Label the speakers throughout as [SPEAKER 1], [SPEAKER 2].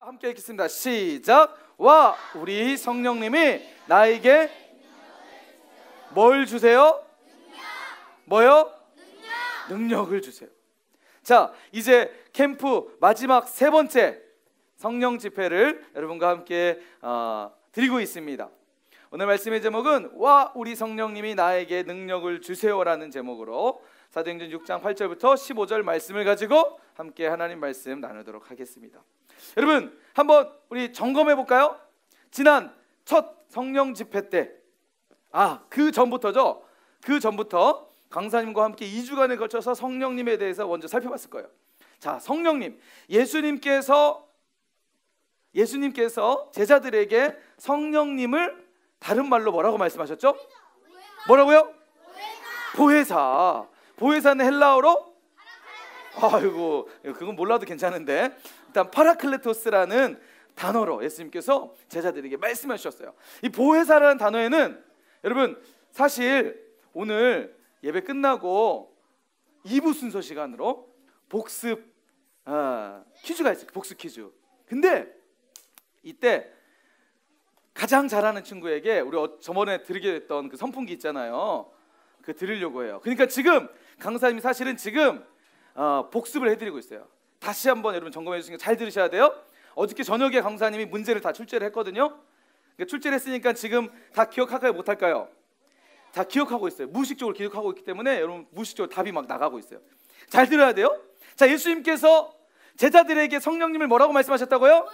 [SPEAKER 1] 함께 읽겠습니다. 시작. 와 우리 성령님이 나에게 뭘 주세요? 뭐요? 능력을 주세요. 자, 이제 캠프 마지막 세 번째 성령 집회를 여러분과 함께 드리고 있습니다. 오늘 말씀의 제목은 와 우리 성령님이 나에게 능력을 주세요라는 제목으로 사도행전 6장 8절부터 15절 말씀을 가지고 함께 하나님 말씀 나누도록 하겠습니다. 여러분 한번 우리 점검해 볼까요? 지난 첫 성령 집회 때 그 전부터죠. 그 전부터 강사님과 함께 2주간에 걸쳐서 성령님에 대해서 먼저 살펴봤을 거예요. 자, 성령님, 예수님께서 제자들에게 성령님을 다른 말로 뭐라고 말씀하셨죠? 뭐라고요? 보혜사. 보혜사는 헬라어로? 아이고, 그건 몰라도 괜찮은데 일단 파라클레토스라는 단어로 예수님께서 제자들에게 말씀해 주셨어요. 이 보혜사라는 단어에는 여러분 사실 오늘 예배 끝나고 2부 순서 시간으로 복습 퀴즈가 있어요. 복습 퀴즈. 근데 이때 가장 잘하는 친구에게 우리 저번에 드리게 됐던 그 선풍기 있잖아요. 그 드리려고 해요. 그러니까 지금 강사님이 사실은 지금 복습을 해드리고 있어요. 다시 한번 여러분 점검해 주시니까 잘 들으셔야 돼요. 어저께 저녁에 강사님이 문제를 다 출제를 했거든요. 그러니까 출제를 했으니까 지금 다 기억할까요? 못할까요? 다 기억하고 있어요. 무의식적으로 기억하고 있기 때문에 여러분 무의식적으로 답이 막 나가고 있어요. 잘 들어야 돼요. 자, 예수님께서 제자들에게 성령님을 뭐라고 말씀하셨다고요?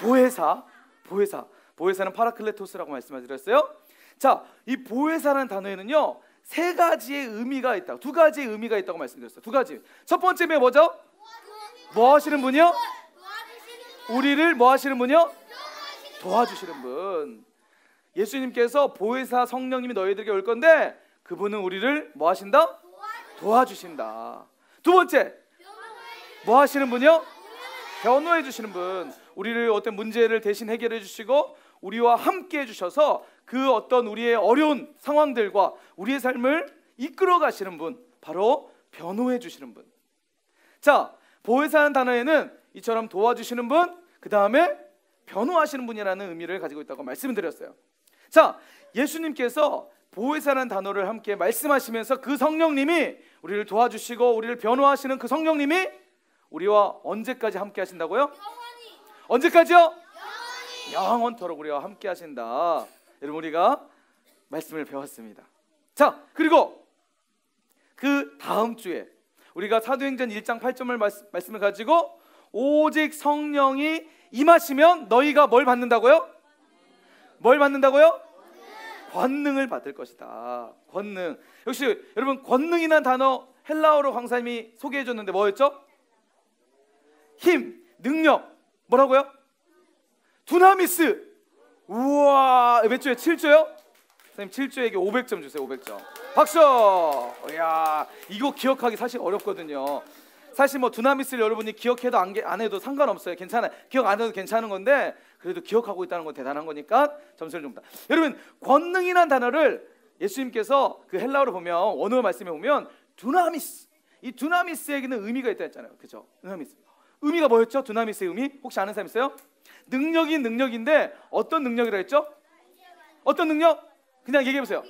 [SPEAKER 1] 보혜사는 파라클레토스라고 말씀을 드렸어요. 자, 이 보혜사라는 단어에는요 세 가지의 의미가 있다. 두 가지의 의미가 있다고 말씀드렸어요. 두 가지. 첫 번째 면 뭐죠? 뭐 하시는 분이요? 우리를 뭐 하시는 분이요? 도와주시는 분. 예수님께서 보혜사 성령님이 너희들에게 올 건데 그분은 우리를 뭐 하신다? 도와주신다. 두 번째, 뭐 하시는 분이요? 변호해 주시는 분. 우리를 어떤 문제를 대신 해결해 주시고 우리와 함께 해주셔서 그 어떤 우리의 어려운 상황들과 우리의 삶을 이끌어 가시는 분, 바로 변호해 주시는 분. 자, 보혜사라는 단어에는 이처럼 도와주시는 분, 그 다음에 변호하시는 분이라는 의미를 가지고 있다고 말씀을 드렸어요. 자, 예수님께서 보혜사라는 단어를 함께 말씀하시면서 그 성령님이 우리를 도와주시고 우리를 변호하시는 그 성령님이 우리와 언제까지 함께 하신다고요? 언제까지요? 영원토록 우리와 함께 하신다. 여러분 우리가 말씀을 배웠습니다. 자, 그리고 그 다음 주에 우리가 사도행전 1장 8절을 말씀을 가지고 오직 성령이 임하시면 너희가 뭘 받는다고요? 뭘 받는다고요? 권능을 받을 것이다. 권능. 역시 여러분 권능이라는 단어 헬라어로 강사님이 소개해 줬는데 뭐였죠? 힘, 능력. 뭐라고요? 두나미스. 우와, 몇 조에? 7조요? 선생님 7조에게 500점 주세요. 500점. 박수. 이야, 이거 기억하기 사실 어렵거든요. 사실 뭐 두나미스를 여러분이 기억해도 안 해도 상관없어요. 괜찮아요. 기억 안 해도 괜찮은 건데 그래도 기억하고 있다는 건 대단한 거니까 점수를 줍니다. 여러분 권능이라는 단어를 예수님께서 그 헬라어로 보면 원어 말씀에 보면 두나미스, 이 두나미스에게는 의미가 있다 했잖아요. 그렇죠? 두나미스. 의미가 뭐였죠? 두나미스의 의미? 혹시 아는 사람 있어요? 능력인 능력인데 어떤 능력이라 했죠? 어떤 능력? 그냥 얘기해 보세요.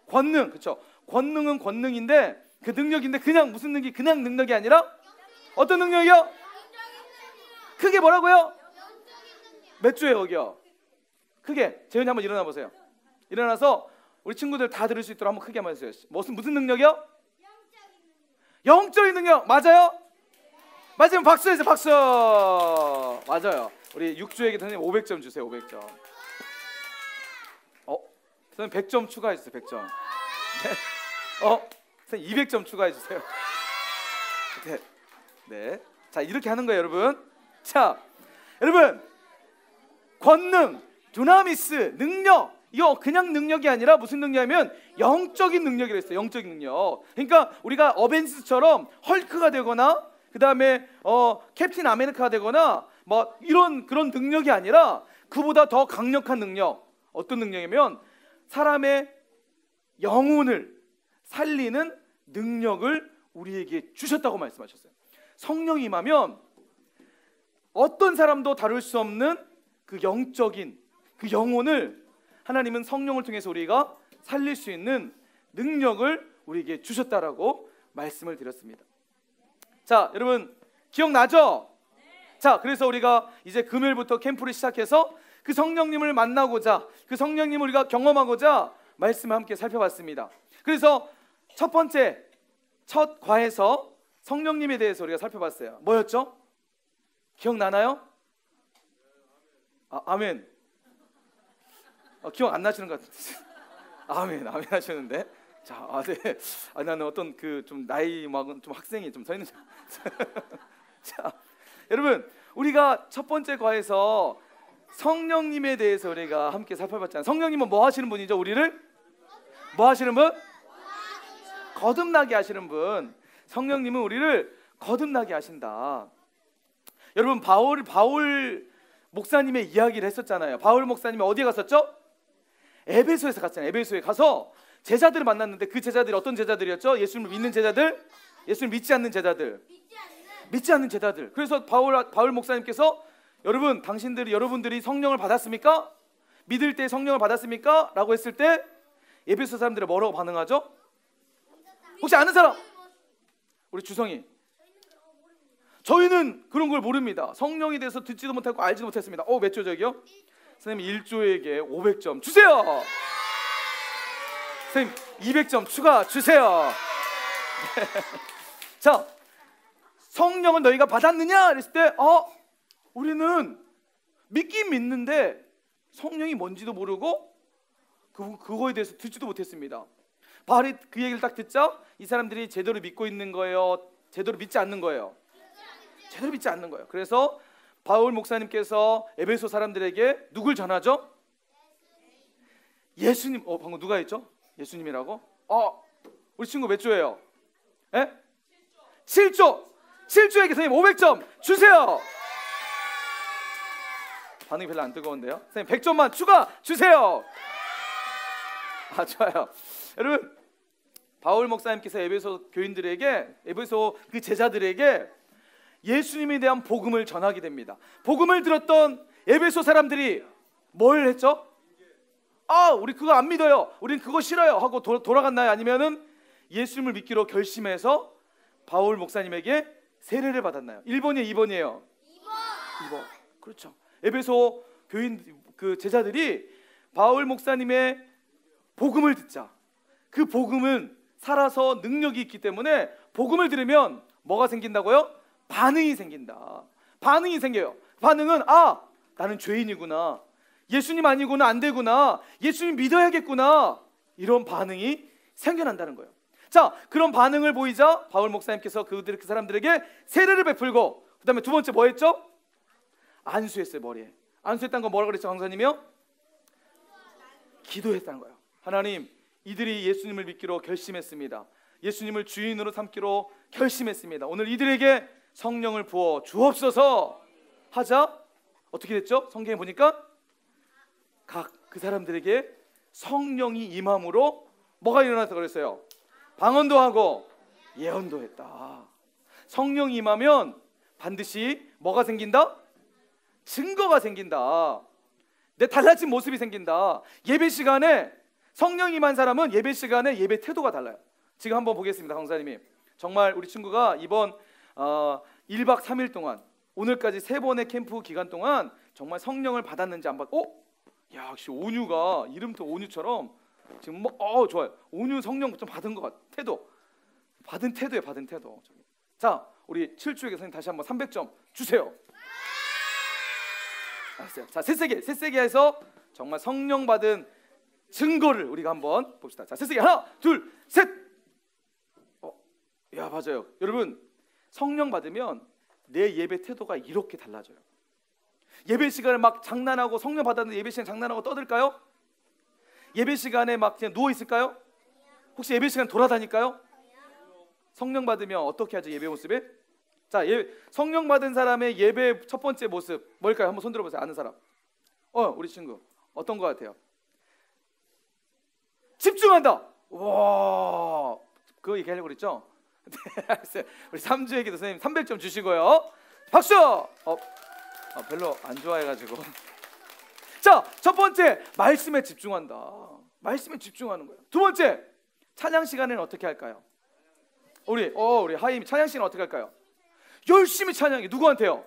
[SPEAKER 1] 권능. 그렇죠? 권능은 권능인데 그 능력인데 그냥 무슨 능력이 그냥 능력이 아니라 어떤 능력이요? 크게 뭐라고요? 몇 조예요 여기요? 크게 재현이 한번 일어나 보세요. 일어나서 우리 친구들 다 들을 수 있도록 한번 크게 한번 해주세요. 무슨 능력이요? 영적인 능력. 맞아요? 맞으면 박수 해주세요. 박수. 맞아요. 우리 6조에게 선생님 500점 주세요. 500점. 선생님 100점 추가해 주세요. 100점. 선생님 200점 추가해 주세요. 네. 자, 이렇게 하는 거예요, 여러분. 자, 여러분 권능, 두나미스, 능력. 이거 그냥 능력이 아니라 무슨 능력이냐면 영적인 능력이라 했어요. 영적인 능력. 그러니까 우리가 어벤져스처럼 헐크가 되거나 그 다음에 캡틴 아메리카가 되거나 뭐 이런 그런 능력이 아니라 그보다 더 강력한 능력. 어떤 능력이면 사람의 영혼을 살리는 능력을 우리에게 주셨다고 말씀하셨어요. 성령이 임하면 어떤 사람도 다룰 수 없는 그 영적인 그 영혼을 하나님은 성령을 통해서 우리가 살릴 수 있는 능력을 우리에게 주셨다라고 말씀을 드렸습니다. 자, 여러분 기억나죠? 자, 그래서 우리가 이제 금요일부터 캠프를 시작해서 그 성령님을 만나고자, 그 성령님을 우리가 경험하고자 말씀을 함께 살펴봤습니다. 그래서 첫 번째, 첫 과에서 성령님에 대해서 우리가 살펴봤어요. 뭐였죠? 기억나나요? 아멘. 기억 안 나시는 것 같은데. 아멘, 아멘 하시는데. 자, 네. 나는 어떤 그 좀 나이 막은 좀 학생이 좀 서 있는. 자, 여러분, 우리가 첫 번째 과에서 성령님에 대해서 우리가 함께 살펴봤잖아요. 성령님은 뭐 하시는 분이죠? 우리를 뭐 하시는 분? 거듭나게 하시는 분. 성령님은 우리를 거듭나게 하신다. 여러분, 바울 목사님의 이야기를 했었잖아요. 바울 목사님이 어디에 갔었죠? 에베소에서 갔잖아요. 에베소에 가서 제자들을 만났는데 그 제자들이 어떤 제자들이었죠? 예수님을 믿는 제자들, 예수님을 믿지 않는 제자들, 믿지 않는 제자들. 그래서 바울 목사님께서 여러분, 여러분들이 성령을 받았습니까? 믿을 때 성령을 받았습니까? 라고 했을 때 에베소 사람들이 뭐라고 반응하죠? 혹시 아는 사람? 우리 주성이. 저희는 그런 걸 모릅니다. 성령에 대해서 듣지도 못하고 알지도 못했습니다. 몇 조적이요? 선생님 1조에게 500점 주세요. 선생님 200점 추가 주세요. 자, 성령은 너희가 받았느냐? 그랬을 때 우리는 믿긴 믿는데 성령이 뭔지도 모르고 그거에 대해서 듣지도 못했습니다. 바울이 그 얘기를 딱 듣자 이 사람들이 제대로 믿고 있는 거예요? 제대로 믿지 않는 거예요? 제대로 믿지 않는 거예요. 그래서 바울 목사님께서 에베소 사람들에게 누굴 전하죠? 예수님. 방금 누가 했죠? 예수님이라고? 우리 친구 몇 조예요? 7조. 7조에게 선생님 500점 주세요. 반응이 별로 안 뜨거운데요? 선생님 100점만 추가 주세요. 좋아요. 여러분, 바울 목사님께서 에베소 교인들에게, 에베소 그 제자들에게 예수님에 대한 복음을 전하게 됩니다. 복음을 들었던 에베소 사람들이 뭘 했죠? 우리 그거 안 믿어요, 우린 그거 싫어요 하고 돌아갔나요? 아니면은 예수님을 믿기로 결심해서 바울 목사님에게 세례를 받았나요? 1번이에요, 2번이에요? 2번. 그렇죠. 에베소 교인 그 제자들이 바울 목사님의 복음을 듣자 그 복음은 살아서 능력이 있기 때문에 복음을 들으면 뭐가 생긴다고요? 반응이 생긴다. 반응이 생겨요. 반응은 나는 죄인이구나, 예수님 아니고는 안 되구나, 예수님 믿어야겠구나, 이런 반응이 생겨난다는 거예요. 자, 그런 반응을 보이자 바울 목사님께서 그 사람들에게 세례를 베풀고 그 다음에 두 번째 뭐 했죠? 안수했어요. 머리에 안수했다는 건 뭐라 그랬죠? 강사님이요? 기도했다는 거예요. 하나님, 이들이 예수님을 믿기로 결심했습니다. 예수님을 주인으로 삼기로 결심했습니다. 오늘 이들에게 성령을 부어 주옵소서 하자 어떻게 됐죠? 성경에 보니까 각 그 사람들에게 성령이 임함으로 뭐가 일어났다 그랬어요? 방언도 하고 예언도 했다. 성령이 임하면 반드시 뭐가 생긴다? 증거가 생긴다. 내 달라진 모습이 생긴다. 예배 시간에 성령 임한 사람은 예배 시간에 예배 태도가 달라요. 지금 한번 보겠습니다. 강사님이 정말 우리 친구가 이번 1박 3일 동안 오늘까지 3번의 캠프 기간 동안 정말 성령을 받았는지 안 받. 역시 온유가 이름부터 온유처럼 지금 좋아요. 온유 성령 좀 받은 것 같아. 태도 받은 태도에 받은 태도. 자, 우리 7주에게 선생님 다시 한번 300점 주세요. 알았어요. 자, 새세기 해서 정말 성령 받은 증거를 우리가 한번 봅시다. 자, 새세기 하나, 둘, 셋. 맞아요. 여러분, 성령 받으면 내 예배 태도가 이렇게 달라져요. 예배 시간에 막 장난하고 성령 받았는데 예배 시간 장난하고 떠들까요? 예배 시간에 막 그냥 누워 있을까요? 혹시 예배 시간 돌아다닐까요? 성령 받으면 어떻게 하죠? 예배 모습에? 자, 성령 받은 사람의 예배 첫 번째 모습 뭘까요? 한번 손 들어보세요. 아는 사람. 우리 친구 어떤 것 같아요? 집중한다. 와, 그거 얘기하려고 그랬죠? 네, 알았어요. 우리 3주에게도 선생님 300점 주시고요. 박수. 별로 안 좋아해가지고. 자, 첫 번째 말씀에 집중한다. 말씀에 집중하는 거예요. 두 번째 찬양 시간에는 어떻게 할까요? 우리 하임 찬양 시간은 어떻게 할까요? 열심히 찬양해. 누구한테요?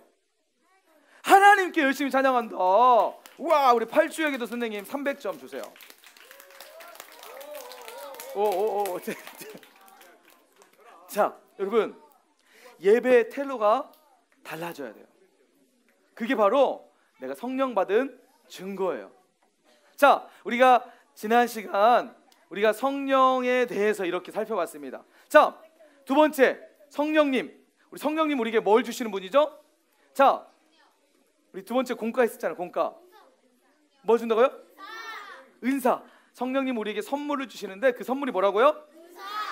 [SPEAKER 1] 하나님께 열심히 찬양한다. 와, 우리 8주에게도 선생님 300점 주세요. 자, 여러분, 예배의 태도가 달라져야 돼요. 그게 바로 내가 성령 받은 증거예요. 자, 우리가 지난 시간 우리가 성령에 대해서 이렇게 살펴봤습니다. 자, 두 번째, 성령님. 우리 성령님 우리에게 뭘 주시는 분이죠? 자, 우리 두 번째 공과 했었잖아요. 공과. 뭐 준다고요? 은사. 성령님 우리에게 선물을 주시는데 그 선물이 뭐라고요?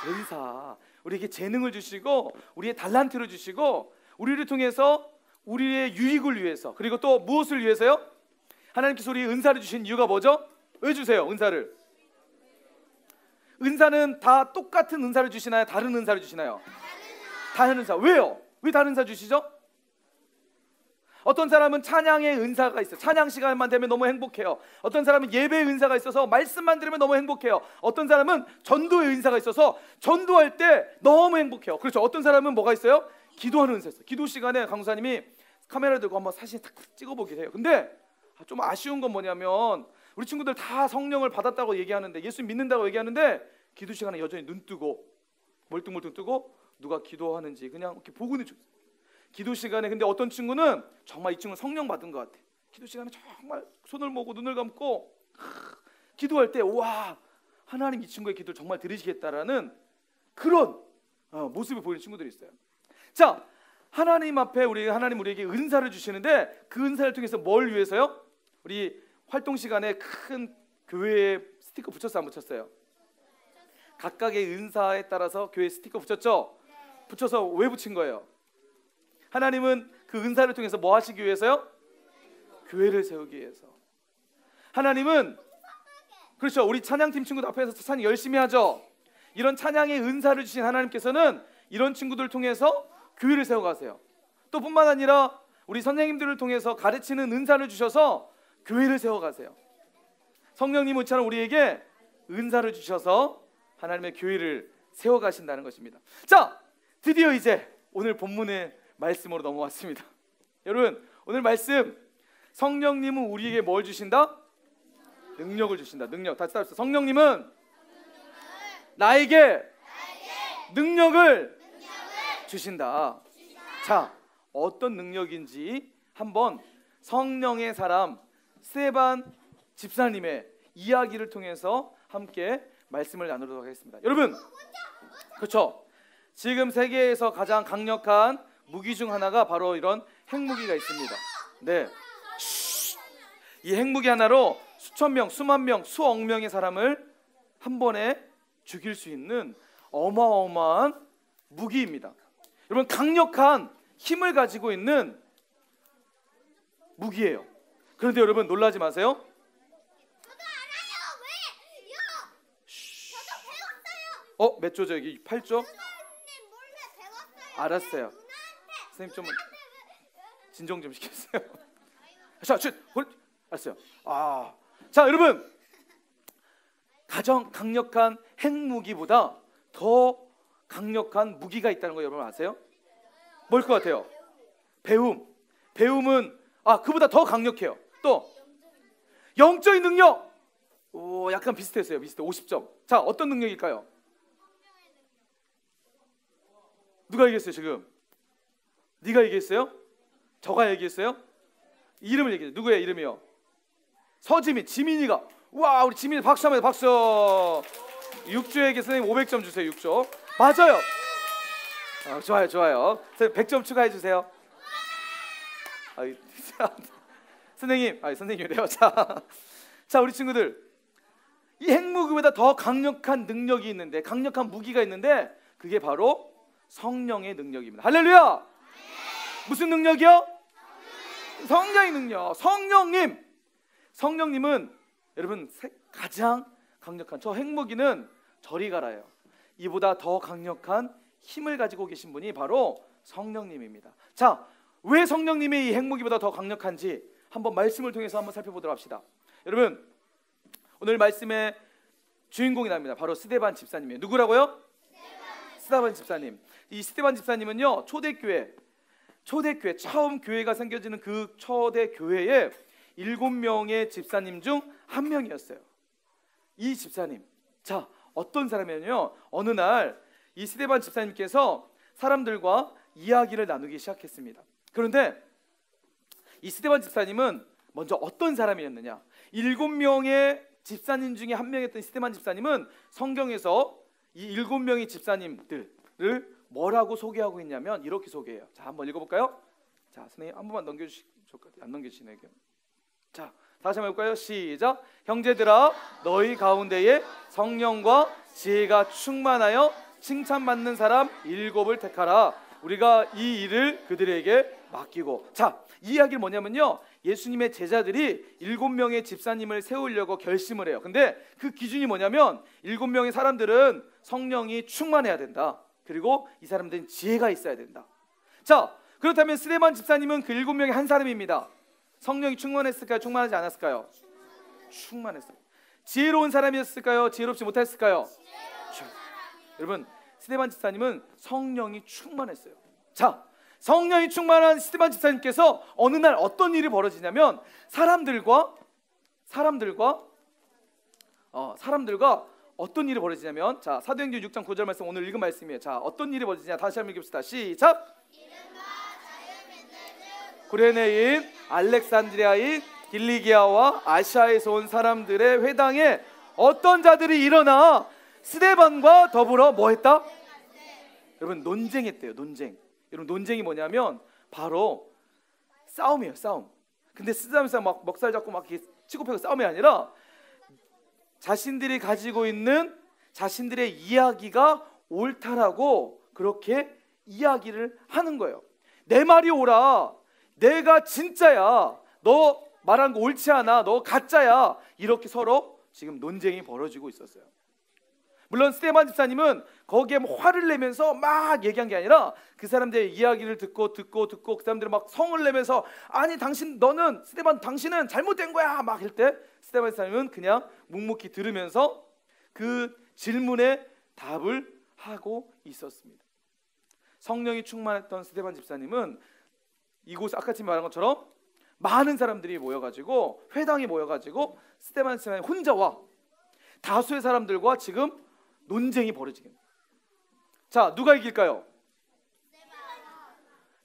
[SPEAKER 1] 은사. 우리에게 재능을 주시고 우리의 달란트를 주시고 우리를 통해서 우리의 유익을 위해서, 그리고 또 무엇을 위해서요? 하나님께서 우리의 은사를 주신 이유가 뭐죠? 왜 주세요? 은사를. 은사는 다 똑같은 은사를 주시나요? 다른 은사를 주시나요? 다른 은사. 왜요? 왜 다른 은사 주시죠? 어떤 사람은 찬양의 은사가 있어요. 찬양 시간만 되면 너무 행복해요. 어떤 사람은 예배의 은사가 있어서 말씀만 들으면 너무 행복해요. 어떤 사람은 전도의 은사가 있어서 전도할 때 너무 행복해요. 그렇죠. 어떤 사람은 뭐가 있어요? 기도하는 은사 있어요. 기도 시간에 강사님이 카메라 들고 한번 사진 탁 찍어보게 해요. 근데 좀 아쉬운 건 뭐냐면 우리 친구들 다 성령을 받았다고 얘기하는데, 예수 믿는다고 얘기하는데 기도 시간에 여전히 눈 뜨고 멀뚱멀뚱 뜨고 누가 기도하는지 그냥 이렇게 보고는 있어요. 기도 시간에. 근데 어떤 친구는 정말 이 친구는 성령 받은 것 같아. 기도 시간에 정말 손을 모으고 눈을 감고 기도할 때 와, 하나님 이 친구의 기도를 정말 들으시겠다라는 그런 모습을 보이는 친구들이 있어요. 자, 하나님 앞에 하나님 우리에게 은사를 주시는데 그 은사를 통해서 뭘 위해서요? 우리 활동 시간에 큰 교회에 스티커 붙였어요, 안 붙였어요? 각각의 은사에 따라서 교회에 스티커 붙였죠? 붙여서 왜 붙인 거예요? 하나님은 그 은사를 통해서 뭐 하시기 위해서요? 교회를 세우기 위해서. 하나님은, 그렇죠, 우리 찬양팀 친구들 앞에서 찬양 열심히 하죠. 이런 찬양의 은사를 주신 하나님께서는 이런 친구들을 통해서 교회를 세워가세요. 또 뿐만 아니라 우리 선생님들을 통해서 가르치는 은사를 주셔서 교회를 세워가세요. 성령님은 이처럼 우리에게 은사를 주셔서 하나님의 교회를 세워가신다는 것입니다. 자, 드디어 이제 오늘 본문의 말씀으로 넘어왔습니다. 여러분, 오늘 말씀, 성령님은 우리에게 뭘 주신다? 능력을 주신다. 능력. 다시 따라서, 성령님은 나에게 능력을 주신다. 자, 어떤 능력인지 한번 성령의 사람 스테반 집사님의 이야기를 통해서 함께 말씀을 나누도록 하겠습니다. 여러분, 그렇죠, 지금 세계에서 가장 강력한 무기 중 하나가 바로 이런 핵무기가 있습니다. 네, 이 핵무기 하나로 수천 명, 수만 명, 수억 명의 사람을 한 번에 죽일 수 있는 어마어마한 무기입니다. 여러분, 강력한 힘을 가지고 있는 무기예요. 그런데 여러분, 놀라지 마세요.
[SPEAKER 2] 저도 알아요. 왜요? 저도 배웠어요.
[SPEAKER 1] 몇 조죠? 여기 8조?
[SPEAKER 2] 선생님 몰래 배웠어요.
[SPEAKER 1] 알았어요.
[SPEAKER 2] 누나한테.
[SPEAKER 1] 선생님 좀 진정 좀 시켰어요. 자, 알았어요. 자, 여러분, 가장 강력한 핵무기보다 더 강력한 무기가 있다는 거 여러분 아세요? 뭘 것 같아요? 배움. 배움은 그보다 더 강력해요. 또 영적인 능력. 약간 비슷했어요. 비슷해. 50점. 자, 어떤 능력일까요? 누가 얘기했어요 지금? 네가 얘기했어요? 저가 얘기했어요? 이름을 얘기해요. 누구의 이름이요? 서지민, 지민이가. 와, 우리 지민이 박수 한번 박수. 6조에게 선생님 500점 주세요. 6조. 맞아요. 좋아요, 좋아요. 선생님 100점 추가해 주세요. 선생님, 선생님이래요. 자, 우리 친구들, 이 핵무기보다 더 강력한 능력이 있는데, 강력한 무기가 있는데, 그게 바로 성령의 능력입니다. 할렐루야. 무슨 능력이요? 성령의 능력. 성령님은 여러분 가장 강력한 저 핵무기는 저리 가라요. 이보다 더 강력한 힘을 가지고 계신 분이 바로 성령님입니다. 자, 왜 성령님의 이 행복이보다 더 강력한지 한번 말씀을 통해서 한번 살펴보도록 합시다. 여러분, 오늘 말씀의 주인공이 납니다. 바로 스데반 집사님이에요. 누구라고요? 스데반 집사님. 이 스데반 집사님은요, 초대교회 처음 교회가 생겨지는 그 초대 교회에 7명의 집사님 중 한 명이었어요. 이 집사님, 자, 어떤 사람이냐면요, 어느 날 이 스데반 집사님께서 사람들과 이야기를 나누기 시작했습니다. 그런데 이 스데반 집사님은 먼저 어떤 사람이었느냐? 7명의 집사님 중에 한 명이었던 스데반 집사님은 성경에서 이 7명의 집사님들을 뭐라고 소개하고 있냐면 이렇게 소개해요. 자, 한번 읽어볼까요? 자, 선생님 한 번만 넘겨주실 것 같아요. 안 넘겨주시네요. 자, 다시 한번 해볼까요? 시작. 형제들아, 너희 가운데에 성령과 지혜가 충만하여 칭찬받는 사람 7을 택하라. 우리가 이 일을 그들에게 맡기고. 자, 이 이야기는 뭐냐면요, 예수님의 제자들이 7명의 집사님을 세우려고 결심을 해요. 근데 그 기준이 뭐냐면 7명의 사람들은 성령이 충만해야 된다. 그리고 이 사람들은 지혜가 있어야 된다. 자, 그렇다면 스데반 집사님은 그 7명의 한 사람입니다. 성령이 충만했을까요? 충만하지 않았을까요? 충만했어요. 지혜로운 사람이었을까요? 지혜롭지 못했을까요? 여러분, 스데반 집사님은 성령이 충만했어요. 자, 성령이 충만한 스데반 집사님께서 어느 날 어떤 일이 벌어지냐면 사람들과 어떤 일이 벌어지냐면, 자, 사도행전 6장 9절 말씀 오늘 읽은 말씀이에요. 자, 어떤 일이 벌어지냐 다시 한번 읽읍시다. 시작. 구레네인, 알렉산드리아인, 길리기아와 아시아에서 온 사람들의 회당에 어떤 자들이 일어나 스데반과 더불어 뭐 했다? 여러분, 논쟁했대요. 논쟁. 여러분, 논쟁이 뭐냐면 바로 싸움이에요. 싸움. 근데 쓰다면서 막 먹살 잡고 막 이렇게 치고 패고 싸움이 아니라 자신들이 가지고 있는 자신들의 이야기가 옳다라고 그렇게 이야기를 하는 거예요. 내 말이 옳아. 내가 진짜야. 너 말한 거 옳지 않아. 너 가짜야. 이렇게 서로 지금 논쟁이 벌어지고 있었어요. 물론 스데반 집사님은 거기에 뭐 화를 내면서 막 얘기한 게 아니라 그 사람들의 이야기를 듣고 그 사람들은 막 성을 내면서, 아니 너는 스데반 당신은 잘못된 거야 막 할 때 스데반 집사님은 그냥 묵묵히 들으면서 그 질문에 답을 하고 있었습니다. 성령이 충만했던 스데반 집사님은 이곳 아까 지금 말한 것처럼 많은 사람들이 모여가지고 회당이 모여가지고 스데반 집사님 혼자와 다수의 사람들과 지금 논쟁이 벌어지게. 자, 누가 이길까요?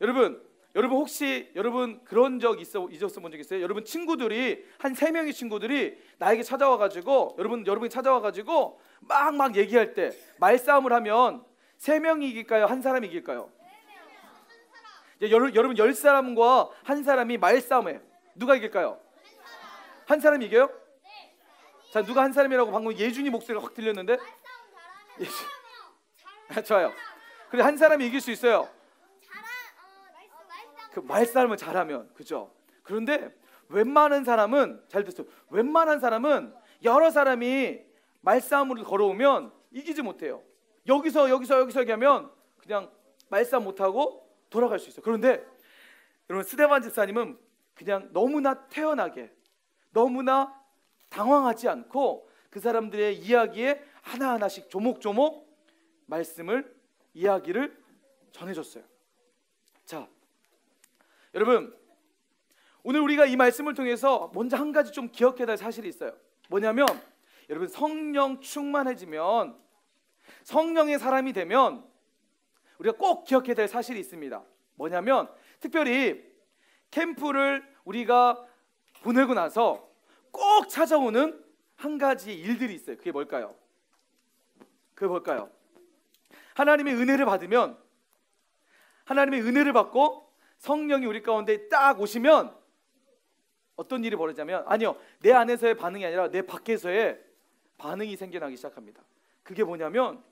[SPEAKER 1] 여러분 혹시 그런 적 있었본 적 있어요? 여러분 친구들이 한 3명의 친구들이 나에게 찾아와가지고 여러분이 찾아와가지고 막 얘기할 때 말싸움을 하면 3명이 이길까요? 한 사람이 이길까요? 여러분 10사람과 한 사람이 말싸움해요. 누가 이길까요? 한 사람이 이겨요? 자, 누가 한 사람이라고 방금 예준이 목소리가 확 들렸는데? 좋아요. 그래, 한 사람이 이길 수 있어요. 그 말싸움을 잘하면, 그죠? 그런데 웬만한 사람은 잘 됐어요. 웬만한 사람은 여러 사람이 말싸움을 걸어오면 이기지 못해요. 여기서 얘기하면 그냥 말싸움 못하고 돌아갈 수 있어요. 그런데 여러분, 스데반 집사님은 그냥 너무나 태연하게, 너무나 당황하지 않고 그 사람들의 이야기에 하나하나씩 조목조목 이야기를 전해줬어요. 자, 여러분, 오늘 우리가 이 말씀을 통해서 먼저 한 가지 좀 기억해야 될 사실이 있어요. 뭐냐면, 여러분, 성령 충만해지면, 성령의 사람이 되면 우리가 꼭 기억해야 될 사실이 있습니다. 뭐냐면, 특별히 캠프를 우리가 보내고 나서 꼭 찾아오는 한 가지 일들이 있어요. 그게 뭘까요? 하나님의 은혜를 받으면, 하나님의 은혜를 받고 성령이 우리 가운데 딱 오시면 어떤 일이 벌어지냐면, 아니요, 내 안에서의 반응이 아니라 내 밖에서의 반응이 생겨나기 시작합니다. 그게 뭐냐면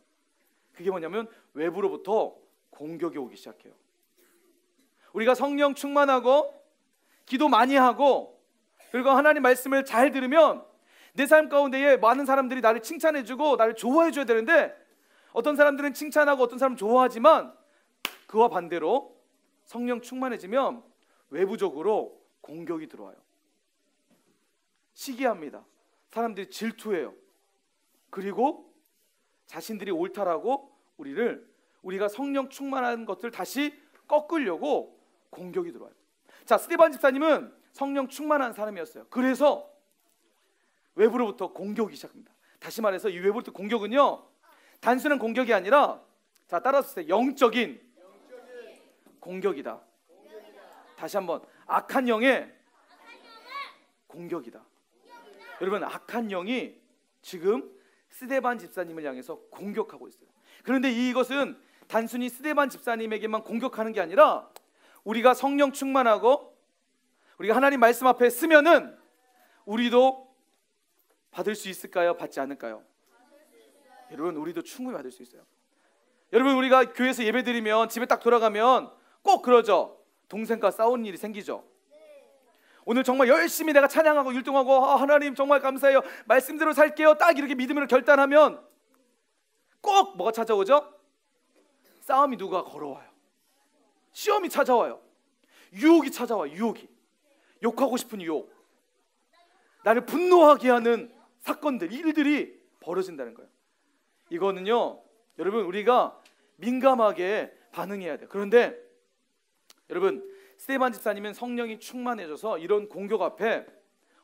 [SPEAKER 1] 외부로부터 공격이 오기 시작해요. 우리가 성령 충만하고 기도 많이 하고 그리고 하나님 말씀을 잘 들으면 내 삶 가운데에 많은 사람들이 나를 칭찬해주고 나를 좋아해줘야 되는데, 어떤 사람들은 칭찬하고 어떤 사람은 좋아하지만 그와 반대로 성령 충만해지면 외부적으로 공격이 들어와요. 시기합니다. 사람들이 질투해요. 그리고 자신들이 옳다라고 우리가 성령 충만한 것들 다시 꺾으려고 공격이 들어와요. 자, 스데반 집사님은 성령 충만한 사람이었어요. 그래서 외부로부터 공격이 시작합니다. 다시 말해서 이 외부로부터 공격은요, 단순한 공격이 아니라, 자, 따라서 영적인 공격이다. 다시 한번, 악한 영의 공격이다. 여러분, 악한 영이 지금 스데반 집사님을 향해서 공격하고 있어요. 그런데 이것은 단순히 스데반 집사님에게만 공격하는 게 아니라, 우리가 성령 충만하고 우리가 하나님 말씀 앞에 쓰면은 우리도 받을 수 있을까요? 받지 않을까요? 여러분, 우리도 충분히 받을 수 있어요. 여러분, 우리가 교회에서 예배드리면 집에 딱 돌아가면 꼭 그러죠. 동생과 싸운 일이 생기죠. 오늘 정말 열심히 내가 찬양하고 율동하고, 하나님 정말 감사해요, 말씀대로 살게요, 딱 이렇게 믿음으로 결단하면 꼭 뭐가 찾아오죠? 싸움이 누가 걸어와요. 시험이 찾아와요. 유혹이 찾아와요. 유혹이. 욕하고 싶은 유혹, 나를 분노하게 하는 사건들, 일들이 벌어진다는 거예요. 이거는요, 여러분, 우리가 민감하게 반응해야 돼요. 그런데 여러분, 스데반 집사님은 성령이 충만해져서 이런 공격 앞에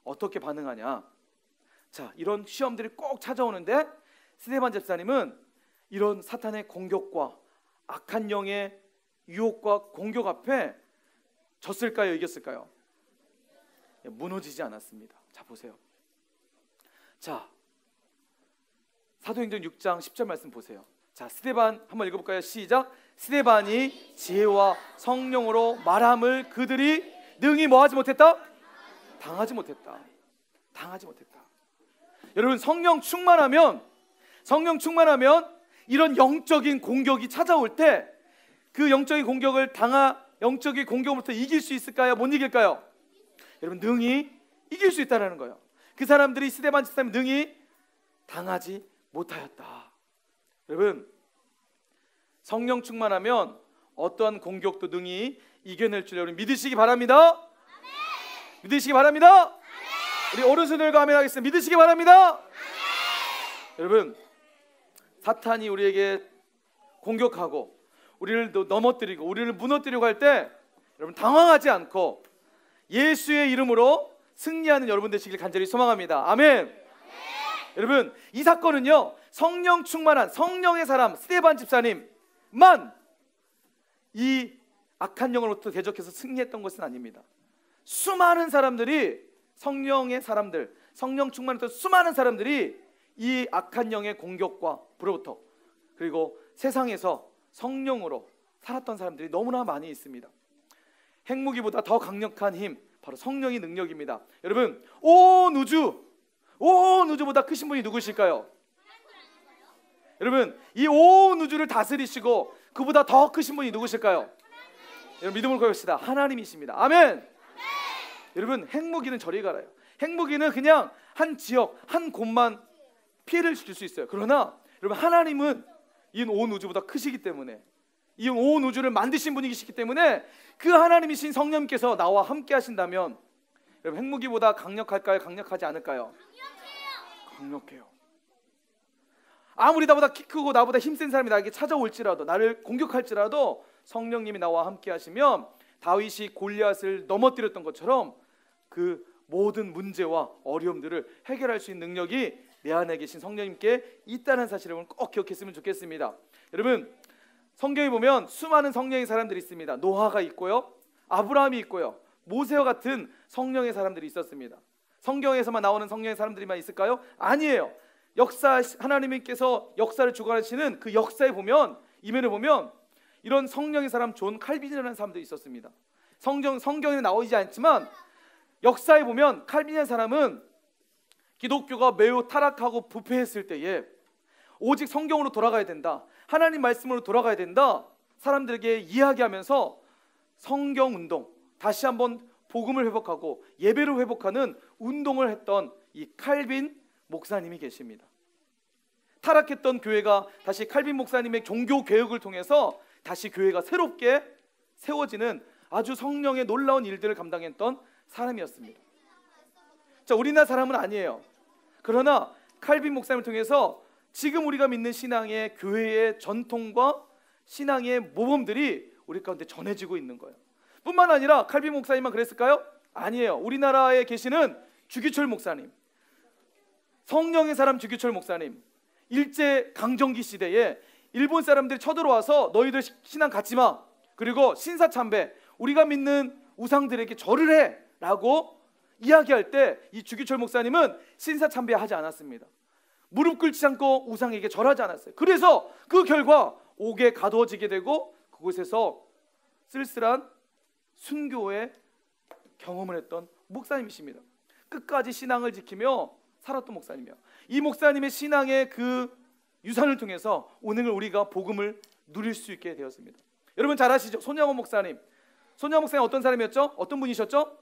[SPEAKER 1] 어떻게 반응하냐. 자, 이런 시험들이 꼭 찾아오는데 스데반 집사님은 이런 사탄의 공격과 악한 영의 유혹과 공격 앞에 졌을까요? 이겼을까요? 무너지지 않았습니다. 자, 보세요. 자, 사도행전 6장 10절 말씀 보세요. 자, 스데반 한번 읽어볼까요? 시작. 스데반이 지혜와 성령으로 말함을 그들이 능히 뭐하지 못했다? 당하지 못했다. 당하지 못했다. 여러분, 성령 충만하면 이런 영적인 공격이 찾아올 때 그 영적인 공격으로부터 이길 수 있을까요? 못 이길까요? 여러분, 능히 이길 수 있다는 거예요. 그 사람들이 스데반 집사님 능히 당하지 못하였다. 여러분, 성령 충만하면 어떠한 공격도 능히 이겨낼 줄 여러분 믿으시기 바랍니다. 아멘. 믿으시기 바랍니다. 아멘. 우리 어르신들과 아멘 하겠습니다. 믿으시기 바랍니다. 아멘. 여러분, 사탄이 우리에게 공격하고 우리를 넘어뜨리고 우리를 무너뜨리고 할 때 여러분 당황하지 않고 예수의 이름으로 승리하는 여러분 되시길 간절히 소망합니다. 아멘. 여러분, 이 사건은요, 성령 충만한 성령의 사람 스데반 집사님만 이 악한 영으로부터 대적해서 승리했던 것은 아닙니다. 수많은 사람들이 성령 충만했던 수많은 사람들이 이 악한 영의 공격과 불로부터, 그리고 세상에서 성령으로 살았던 사람들이 너무나 많이 있습니다. 핵무기보다 더 강력한 힘, 바로 성령의 능력입니다. 여러분, 온 우주보다 크신 분이 누구실까요? 여러분, 이 온 우주를 다스리시고 그보다 더 크신 분이 누구실까요? 여러분, 믿음을 고백합시다. 하나님이십니다. 아멘. 여러분, 핵무기는 저리 가라요. 핵무기는 그냥 한 지역, 한 곳만 피해를 줄 수 있어요. 그러나 여러분, 하나님은 이 온 우주보다 크시기 때문에, 이 온 우주를 만드신 분이시기 때문에 그 하나님이신 성령님께서 나와 함께 하신다면 여러분, 핵무기보다 강력할까요? 강력하지 않을까요? 강력해요. 아무리 나보다 키 크고 나보다 힘센 사람이 나에게 찾아올지라도, 나를 공격할지라도 성령님이 나와 함께 하시면 다윗이 골리앗을 넘어뜨렸던 것처럼 그 모든 문제와 어려움들을 해결할 수 있는 능력이 내 안에 계신 성령님께 있다는 사실을 꼭 기억했으면 좋겠습니다. 여러분, 성경에 보면 수많은 성령의 사람들이 있습니다. 노아가 있고요, 아브라함이 있고요, 모세와 같은 성령의 사람들이 있었습니다. 성경에서만 나오는 성령의 사람들이만 있을까요? 아니에요. 하나님께서 역사를 주관하시는 그 역사에 보면, 이면에 보면 이런 성령의 사람 존 칼빈이라는 사람도 있었습니다. 성경에 나오지 않지만 역사에 보면 칼빈이라는 사람은 기독교가 매우 타락하고 부패했을 때에 오직 성경으로 돌아가야 된다, 하나님 말씀으로 돌아가야 된다, 사람들에게 이야기하면서 성경운동, 다시 한번 복음을 회복하고 예배를 회복하는 운동을 했던 이 칼빈 목사님이 계십니다. 타락했던 교회가 다시 칼빈 목사님의 종교 개혁을 통해서 다시 교회가 새롭게 세워지는 아주 성령의 놀라운 일들을 감당했던 사람이었습니다. 자, 우리나라 사람은 아니에요. 그러나 칼빈 목사님을 통해서 지금 우리가 믿는 신앙의 교회의 전통과 신앙의 모범들이 우리 가운데 전해지고 있는 거예요. 뿐만 아니라 칼빈 목사님만 그랬을까요? 아니에요. 우리나라에 계시는 주기철 목사님, 성령의 사람 주기철 목사님, 일제 강점기 시대에 일본 사람들이 쳐들어와서 너희들 신앙 갖지 마, 그리고 신사참배, 우리가 믿는 우상들에게 절을 해 라고 이야기할 때 이 주기철 목사님은 신사참배하지 않았습니다. 무릎 꿇지 않고 우상에게 절하지 않았어요. 그래서 그 결과 옥에 가두어지게 되고 그곳에서 쓸쓸한 순교의 경험을 했던 목사님이십니다. 끝까지 신앙을 지키며 살았던 목사님이에요. 이 목사님의 신앙의 그 유산을 통해서 오늘 우리가 복음을 누릴 수 있게 되었습니다. 여러분 잘 아시죠? 손양원 목사님. 손양원 목사님 어떤 사람이었죠? 어떤 분이셨죠?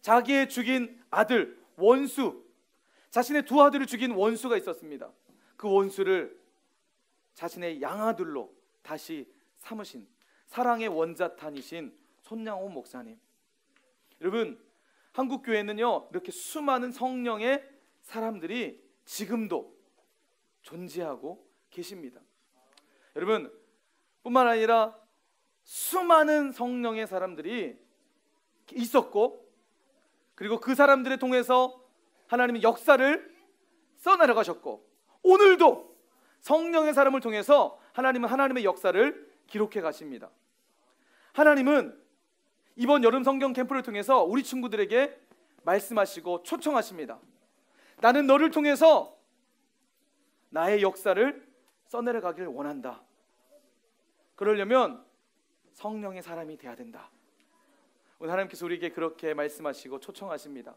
[SPEAKER 1] 자기의 죽인 아들 원수, 자신의 두 아들을 죽인 원수가 있었습니다. 그 원수를 자신의 양아들로 다시 삼으신 사랑의 원자탄이신 손양원 목사님. 여러분, 한국 교회는요 이렇게 수많은 성령의 사람들이 지금도 존재하고 계십니다. 여러분, 뿐만 아니라 수많은 성령의 사람들이 있었고, 그리고 그 사람들을 통해서 하나님의 역사를 써내려가셨고, 오늘도 성령의 사람을 통해서 하나님은 하나님의 역사를 기록해 가십니다. 하나님은 이번 여름 성경 캠프를 통해서 우리 친구들에게 말씀하시고 초청하십니다. 나는 너를 통해서 나의 역사를 써내려가길 원한다. 그러려면 성령의 사람이 돼야 된다. 오늘 하나님께서 우리에게 그렇게 말씀하시고 초청하십니다.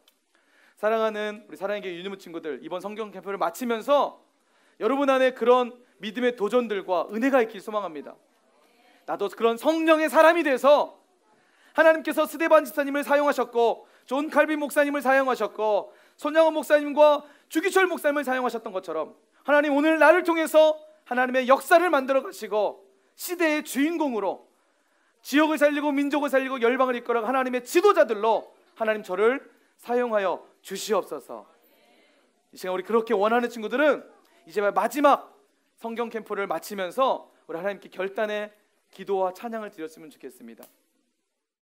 [SPEAKER 1] 사랑하는 우리 사랑의 교회 유니브 친구들, 이번 성경 캠프를 마치면서 여러분 안에 그런 믿음의 도전들과 은혜가 있길 소망합니다. 나도 그런 성령의 사람이 돼서 하나님께서 스데반 집사님을 사용하셨고 존 칼빈 목사님을 사용하셨고 손양원 목사님과 주기철 목사님을 사용하셨던 것처럼 하나님 오늘 나를 통해서 하나님의 역사를 만들어 가시고 시대의 주인공으로 지역을 살리고 민족을 살리고 열방을 이끌어 하나님의 지도자들로 하나님 저를 사용하여 주시옵소서. 이 시간 우리 그렇게 원하는 친구들은 이제 마지막 성경 캠프를 마치면서 우리 하나님께 결단의 기도와 찬양을 드렸으면 좋겠습니다.